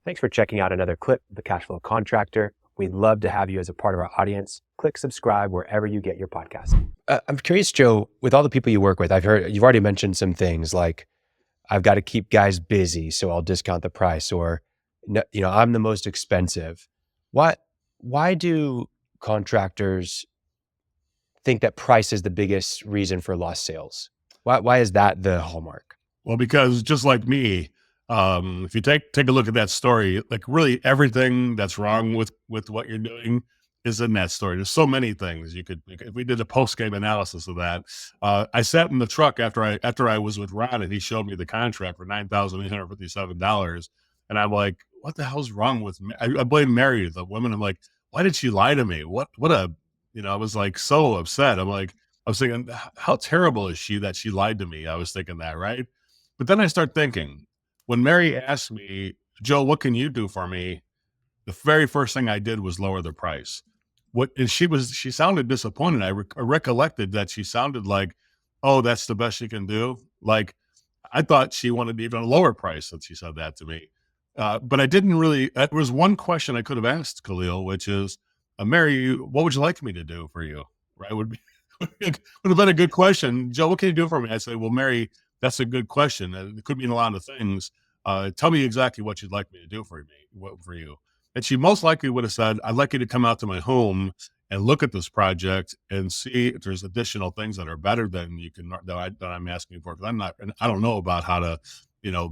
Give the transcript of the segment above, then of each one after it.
Thanks for checking out another clip of the Cashflow Contractor. We'd love to have you as a part of our audience. Click subscribe wherever you get your podcast. I'm curious, Joe, with all the people you work with, I've heard you've already mentioned some things like, I've got to keep guys busy, so I'll discount the price, or, I'm the most expensive. Why do contractors think that price is the biggest reason for lost sales? Why is that the hallmark? Well, because just like me, if you take a look at that story, like really everything that's wrong with what you're doing is in that story. There's so many things if we did a post game analysis of that. I sat in the truck after I was with Ron, and he showed me the contract for $9,857, and I'm like, what the hell's wrong with me? I blame Mary, the woman. I'm like, why did she lie to me? I was like so upset. I was thinking, how terrible is she that she lied to me? I was thinking that, right? But then I start thinking, when Mary asked me, Joe, what can you do for me? The very first thing I did was lower the price. She sounded disappointed. I recollected that she sounded like, oh, that's the best she can do. Like, I thought she wanted even a lower price when she said that to me. But I didn't really, there was one question I could have asked Khalil, which is, Mary, what would you like me to do for you? Right? Would have been a good question. Joe, what can you do for me? I say, well, Mary, that's a good question. It could mean a lot of things. Tell me exactly what you'd like me to do for you. And she most likely would have said, I'd like you to come out to my home and look at this project and see if there's additional things that are better than that I'm asking for. Because I don't know about how to,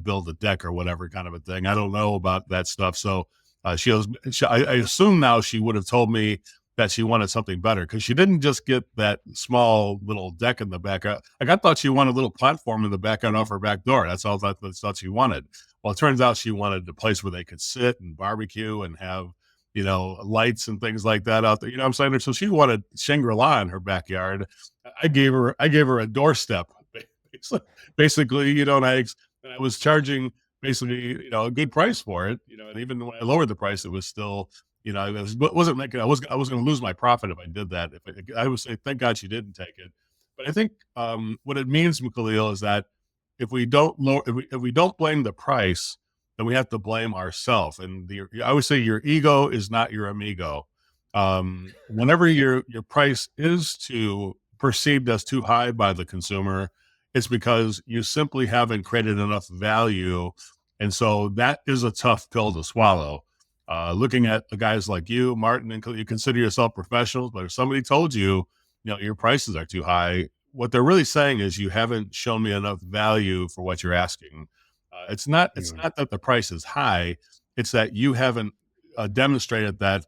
build a deck or whatever kind of a thing. I don't know about that stuff. So I assume now she would have told me that she wanted something better, because she didn't just get that small little deck in the back. I thought she wanted a little platform in the back end off her back door. That's all I thought she wanted. Well, it turns out she wanted a place where they could sit and barbecue and have, lights and things like that out there. You know what I'm saying? So she wanted Shangri-La in her backyard. I gave her a doorstep, basically, and I was charging basically, a good price for it, and even when I lowered the price, it was still, I was going to lose my profit if I did that. I would say, thank God she didn't take it. But I think what it means, Khalil, is that if we don't blame the price, then we have to blame ourselves. And I would say your ego is not your amigo. Whenever your price is perceived as too high by the consumer, it's because you simply haven't created enough value. And so that is a tough pill to swallow. Looking at the guys like you, Martin and Khalil, you consider yourself professionals, but if somebody told you, your prices are too high, what they're really saying is you haven't shown me enough value for what you're asking. It's not that the price is high. It's that you haven't demonstrated that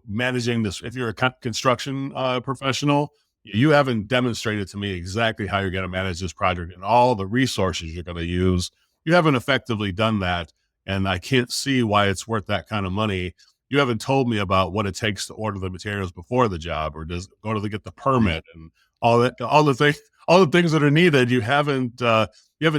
managing this. If you're a construction professional, you haven't demonstrated to me exactly how you're going to manage this project and all the resources you're going to use. You haven't effectively done that. And I can't see why it's worth that kind of money. You haven't told me about what it takes to order the materials before the job, or does go to get the permit and all the things that are needed. You haven't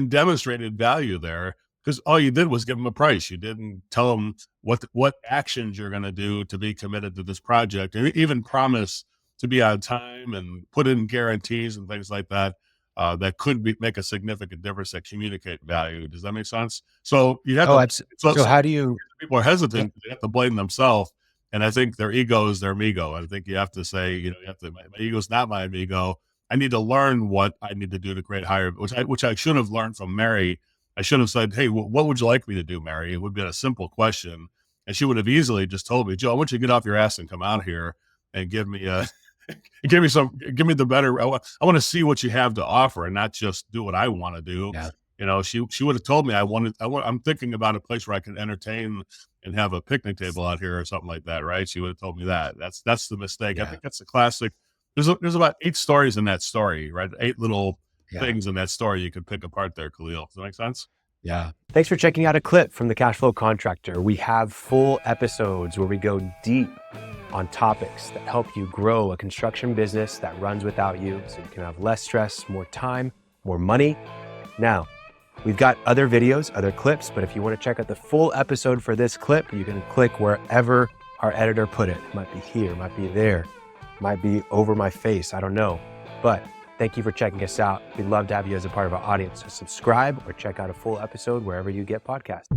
demonstrated value there, because all you did was give them a price. You didn't tell them what actions you're going to do to be committed to this project, and even promise to be on time and put in guarantees and things like that. That could make a significant difference, that communicate value. Does that make sense? So you have so how do you? People are hesitant; they have to blame themselves, and I think their ego is their amigo. I think you have to say, my ego is not my amigo. I need to learn what I need to do to create higher, which I should have learned from Mary. I should have said, hey, what would you like me to do, Mary? It would have been a simple question, and she would have easily just told me, Joe, I want you to get off your ass and come out here and give me the better. I want to see what you have to offer and not just do what I want to do. Yeah. She would have told me I'm thinking about a place where I can entertain and have a picnic table out here or something like that. Right. She would have told me that. That's the mistake. Yeah. I think that's a classic. There's about 8 stories in that story, right? 8 little things in that story you could pick apart there, Khalil. Does that make sense? Yeah. Thanks for checking out a clip from the Cashflow Contractor. We have full episodes where we go deep on topics that help you grow a construction business that runs without you, so you can have less stress, more time, more money. Now, we've got other videos, other clips, but if you want to check out the full episode for this clip, you can click wherever our editor put it. It might be here, it might be there, it might be over my face, I don't know. But thank you for checking us out. We'd love to have you as a part of our audience. So subscribe or check out a full episode wherever you get podcasts.